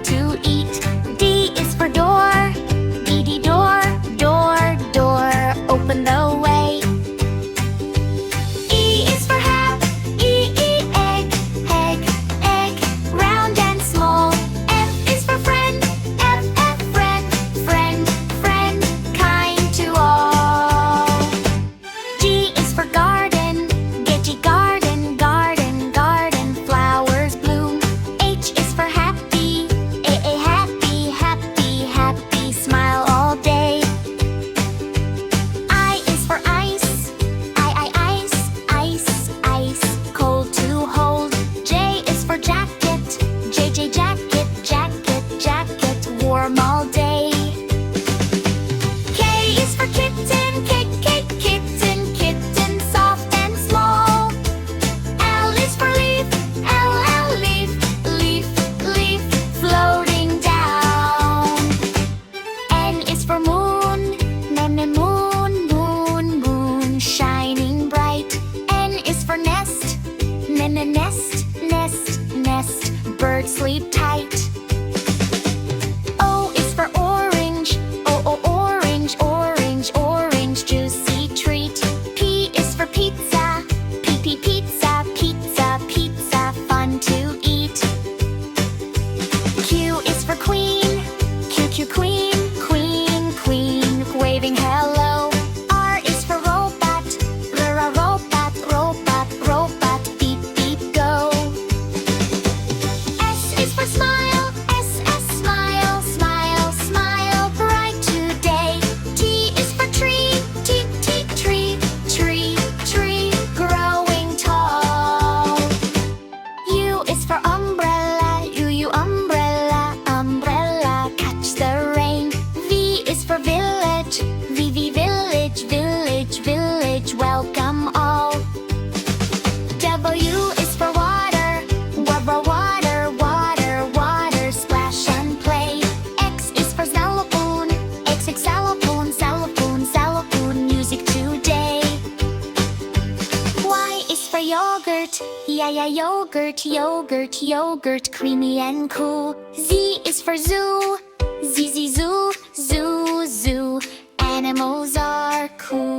to eat. D is for door. D D door, door, door, open the way. E is for hat. E E egg, egg, egg, round and small. F is for friend. F F friend, friend, friend, kind to all. G is for garden. G garden, garden, garden, flowers bloom. H is for happy. A happy, happy, happy, smile all day. I is for ice. Ice, ice, ice, cold to hold. J is for jacket. J jacket, jacket, jacket, warm all day. K is for kitten. Kitten, kitten, soft and small. L is for leaf. L leaf, leaf, leaf, floating down. N is for moon. Moon, moon, moon, shining bright. N is for nest. Nest, nest, nest, birds sleep tight. O is for orange. Orange, orange, orange, juicy treat. P is for pizza. Pizza, pizza, pizza, fun to eat. Q is for queen. Queen, queen, queen, waving hello. R is for robot. Robot, robot, robot, beep, beep, go. S is for smile. Smile, smile, smile, bright today. T is for tree. Tree, tree, tree, growing tall. U is for umbrella. Umbrella, umbrella, catch the rain. V is for village. Village, village, village, welcome all. W is for water. Water, water, water, splash and play. X is for xylophone. Xylophone, xylophone, xylophone, music today. Y is for yogurt. Yogurt, yogurt, yogurt, creamy and cool. Z is for zoo. Zoo, zoo, zoo, animals are cool.